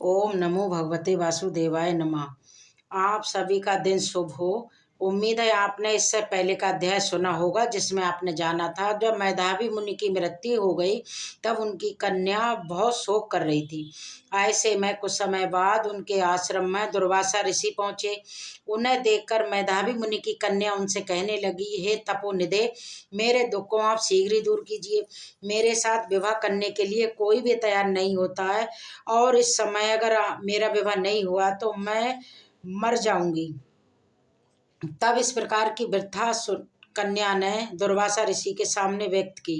ओम नमो भगवते वासुदेवाय नमः। आप सभी का दिन शुभ हो। उम्मीद है आपने इससे पहले का अध्याय सुना होगा जिसमें आपने जाना था जब मैधावी मुनि की मृत्यु हो गई तब उनकी कन्या बहुत शोक कर रही थी। ऐसे में कुछ समय बाद उनके आश्रम में दुर्वासा ऋषि पहुंचे। उन्हें देखकर मैधावी मुनि की कन्या उनसे कहने लगी, हे तपोनिधे, मेरे दुख को आप शीघ्र ही दूर कीजिए। मेरे साथ विवाह करने के लिए कोई भी तैयार नहीं होता है और इस समय अगर मेरा विवाह नहीं हुआ तो मैं मर जाऊंगी। तब इस प्रकार की वृद्धा कन्या ने दुर्वासा ऋषि के सामने व्यक्त की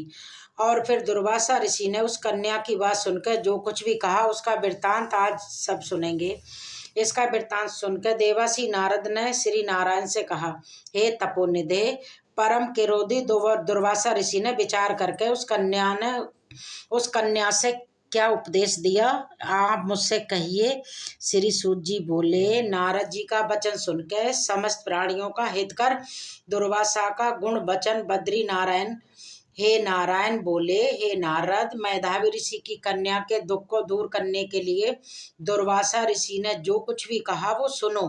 और फिर दुर्वासा ऋषि ने उस कन्या की बात सुनकर जो कुछ भी कहा उसका वृत्तांत आज सब सुनेंगे। इसका वृत्तांत सुनकर देवासी नारद ने श्री नारायण से कहा, हे तपोनिधे, परम क्रोधी दुर्वासा ऋषि ने विचार करके उस कन्या से क्या उपदेश दिया, आप मुझसे कहिए। श्री सूत जी बोले, नारद जी का वचन सुनकर समस्त प्राणियों का हित कर दुर्वासा का गुण वचन बद्री नारायण हे नारायण बोले, हे नारद, मैधावी ऋषि की कन्या के दुख को दूर करने के लिए दुर्वासा ऋषि ने जो कुछ भी कहा वो सुनो।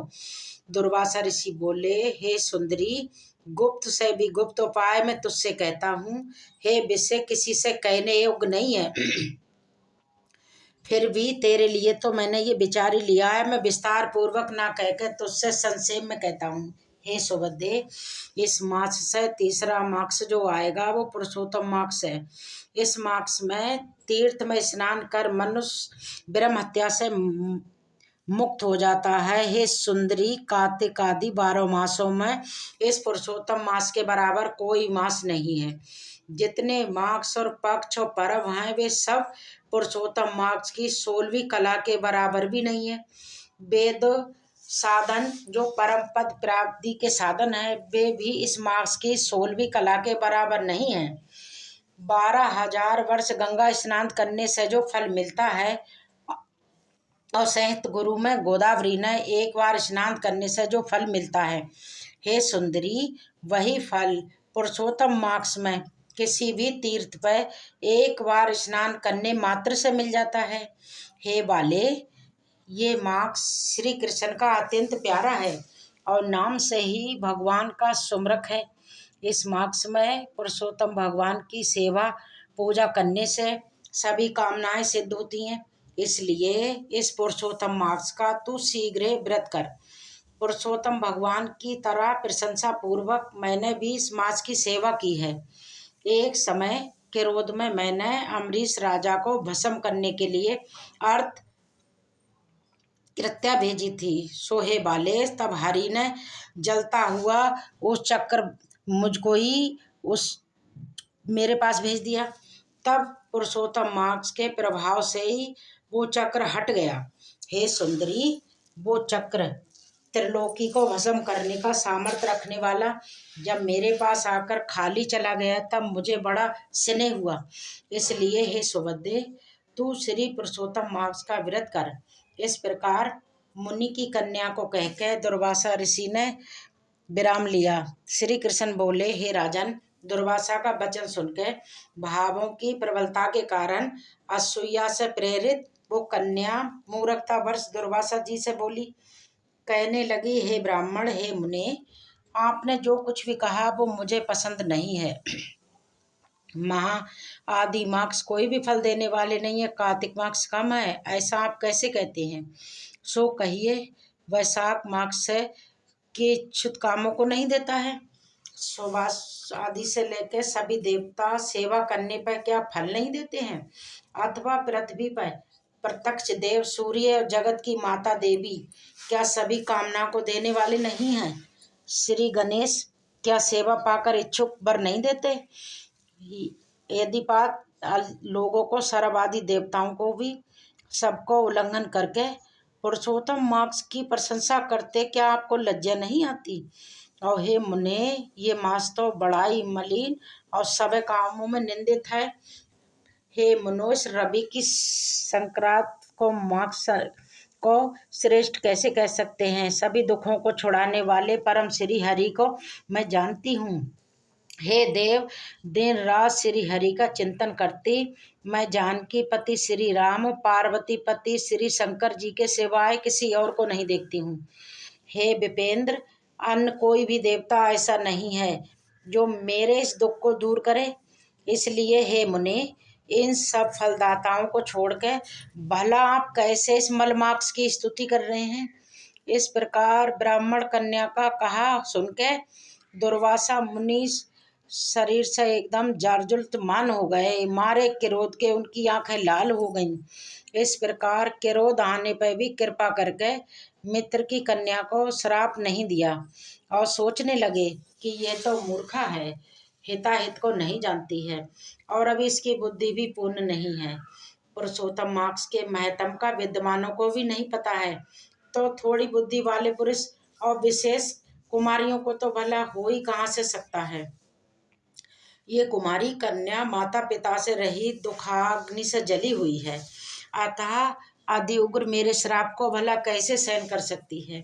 दुर्वासा ऋषि बोले, हे सुंदरी, गुप्त से भी गुप्त उपाय मैं तुझसे कहता हूँ। हे विषय किसी से कहने योग्य नहीं है, फिर भी तेरे लिए तो मैंने ये विचार ही लिया है। मैं विस्तार पूर्वक ना कहकर तुझसे संक्षेप में कहता हूँ। हे सुबुद्धे, इस मास से तीसरा मास जो आएगा वो पुरुषोत्तम मास है। इस मास में तीर्थ में स्नान कर मनुष्य ब्रह्म हत्या से मुक्त हो जाता है। हे सुंदरी, कार्तिक आदि 12 मासों में इस पुरुषोत्तम मास के बराबर कोई मास नहीं है। जितने मास और पक्ष और पर्व हैं वे सब पुरुषोत्तम मास की 16वीं कला के बराबर भी नहीं है। वेद साधन जो परम पद प्राप्ति के साधन है वे भी इस मास की 16वीं कला के बराबर नहीं है। 12,000 वर्ष गंगा स्नान करने से जो फल मिलता है और संयुक्त गुरु में गोदावरी ने एक बार स्नान करने से जो फल मिलता है, हे सुंदरी, वही फल पुरुषोत्तम मास में किसी भी तीर्थ पर एक बार स्नान करने मात्र से मिल जाता है। हे बाले, ये मास श्री कृष्ण का अत्यंत प्यारा है और नाम से ही भगवान का सुमरक है। इस मास में पुरुषोत्तम भगवान की सेवा पूजा करने से सभी कामनाएं सिद्ध होती हैं। इसलिए इस पुरुषोत्तम मास का तू शीघ्र व्रत कर। पुरुषोत्तम भगवान की तरह प्रशंसा पूर्वक मैंने भी इस मास की सेवा की है। एक समय क्रोध में मैंने अम्बरीश राजा को भस्म करने के लिए अर्थ कृत्या भेजी थी। सोहे बाले, तब हरि ने जलता हुआ उस चक्र मुझको ही मेरे पास भेज दिया। तब पुरुषोत्तम मास के प्रभाव से ही वो चक्र हट गया। हे सुंदरी, वो चक्र त्रिलोकी को भस्म करने का सामर्थ्य रखने वाला जब मेरे पास आकर खाली चला गया तब मुझे बड़ा स्नेह हुआ। इसलिए हे सुबुद्धे, तू श्री पुरुषोत्तम मास का व्रत कर। इस प्रकार मुनि की कन्या को कहकर दुर्वासा ऋषि ने विराम लिया। श्री कृष्ण बोले, हे राजन, दुर्वासा का वचन सुनकर भावों की प्रबलता के कारण असूया से प्रेरित वो कन्या मूर्खतावश दुर्वासा जी से बोली, कहने लगी, हे ब्राह्मण, हे मुने, आपने जो कुछ भी कहा वो मुझे पसंद नहीं है। महा आदि मास कोई भी फल देने वाले नहीं है, कार्तिक मास कम है, ऐसा आप कैसे कहते हैं? सो कहिए, वैशाख मास से के इच्छुत कामों को नहीं देता है? सुभाष आदि से लेकर सभी देवता सेवा करने पर क्या फल नहीं देते हैं? अथवा पृथ्वी पर प्रत्यक्ष देव सूर्य और जगत की माता देवी क्या सभी कामना को देने वाले नहीं हैं? श्री गणेश क्या सेवा पाकर इच्छुक वर नहीं देते? यदि बात लोगों को सर्वादि देवताओं को भी सबको उल्लंघन करके पुरुषोत्तम मास की प्रशंसा करते क्या आपको लज्जा नहीं आती? और हे मुने, ये मास तो बड़ा ही मलिन और सभी कामों में निंदित है। हे मुनोस, रवि की संक्रांत को मास को श्रेष्ठ कैसे कह सकते हैं? सभी दुखों को छुड़ाने वाले परम श्री हरि को मैं जानती हूँ। हे देव, दिन रात श्री हरि का चिंतन करती मैं जानकी पति श्री राम, पार्वती पति श्री शंकर जी के सिवाय किसी और को नहीं देखती हूँ। हे विपेंद्र, अन्य कोई भी देवता ऐसा नहीं है जो मेरे इस दुख को दूर करे। इसलिए हे मुनि, इन सब फलदाताओं को छोड़ के भला आप कैसे इस मलमाक्ष की स्तुति कर रहे हैं। इस प्रकार ब्राह्मण कन्या का कहा सुन के दुर्वासा मुनि शरीर से एकदम जार्जुल्यमान हो गए। मारे क्रोध के उनकी आंखें लाल हो गईं। इस प्रकार क्रोध आने पर भी कृपा करके मित्र की कन्या को श्राप नहीं दिया और सोचने लगे कि ये तो मूर्खा है, हिताहित को नहीं जानती है और अभी इसकी बुद्धि भी पूर्ण नहीं है। पुरुषोत्तम मार्क्स के महत्म का विद्वानों को भी नहीं पता है, तो थोड़ी बुद्धि वाले पुरुष और विशेष कुमारियों को तो भला हो ही कहाँ से सकता है। ये कुमारी कन्या माता पिता से रहित दुखाग्नि से जली हुई है, अतः आदि उग्र मेरे श्राप को भला कैसे सहन कर सकती है।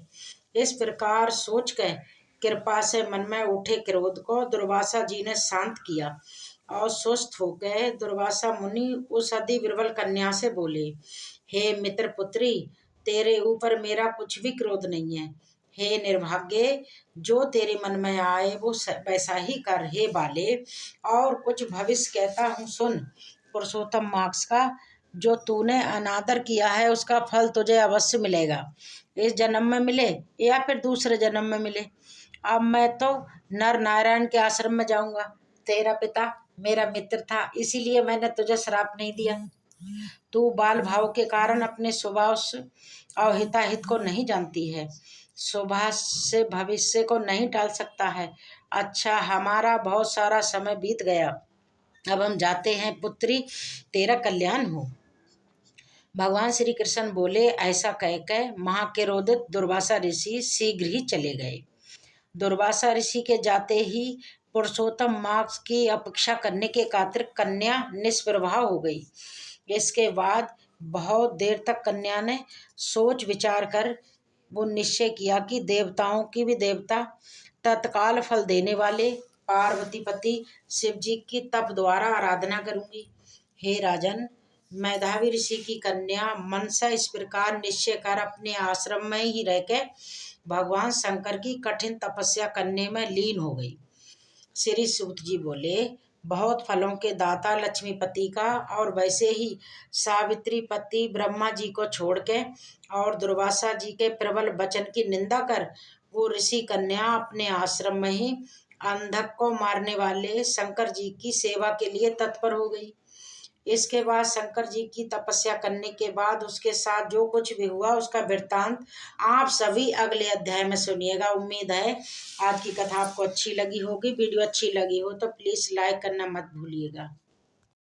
इस प्रकार सोच कर कृपा से मन में उठे क्रोध को दुर्वासा जी ने शांत किया और सुस्त हो गए। दुर्वासा मुनि उस अति विरबल कन्या से बोले, हे मित्र पुत्री, तेरे ऊपर मेरा कुछ भी क्रोध नहीं है। हे निर्भाग्य, जो तेरे मन में आए वो वैसा ही कर। हे बाले, और कुछ भविष्य कहता हूँ सुन। पुरुषोत्तम मार्क्स का जो तूने अनादर किया है उसका फल तुझे अवश्य मिलेगा, इस जन्म में मिले या फिर दूसरे जन्म में मिले। अब मैं तो नर नारायण के आश्रम में जाऊंगा। तेरा पिता मेरा मित्र था, इसीलिए मैंने तुझे श्राप नहीं दिया। तू बाल भाव के कारण अपने स्वभाव से और हिताहित को नहीं जानती है, स्वभाव से भविष्य को नहीं टाल सकता है। अच्छा, हमारा बहुत सारा समय बीत गया, अब हम जाते हैं पुत्री, तेरा कल्याण हो। भगवान श्री कृष्ण बोले। ऐसा कहकर महाक्रोधित दुर्वासा ऋषि शीघ्र ही चले गए। दुर्वासा ऋषि के जाते ही पुरुषोत्तम मार्क्स की अपेक्षा करने के खातिर कन्या निष्प्रभाव हो गई। इसके बाद बहुत देर तक कन्या ने सोच विचार कर वो निश्चय किया कि देवताओं की भी देवता, तत्काल फल देने वाले पार्वतीपति शिव जी की तप द्वारा आराधना करूंगी। हे राजन, मेधावी ऋषि की कन्या मनसा इस प्रकार निश्चय कर अपने आश्रम में ही रहकर भगवान शंकर की कठिन तपस्या करने में लीन हो गई। श्री सूत जी बोले, बहुत फलों के दाता लक्ष्मीपति का और वैसे ही सावित्री पति ब्रह्मा जी को छोड़ के और दुर्वासा जी के प्रबल वचन की निंदा कर वो ऋषि कन्या अपने आश्रम में ही अंधक को मारने वाले शंकर जी की सेवा के लिए तत्पर हो गई। इसके बाद शंकर जी की तपस्या करने के बाद उसके साथ जो कुछ भी हुआ उसका वृत्तांत आप सभी अगले अध्याय में सुनिएगा। उम्मीद है आज की कथा आपको अच्छी लगी होगी। वीडियो अच्छी लगी हो तो प्लीज़ लाइक करना मत भूलिएगा।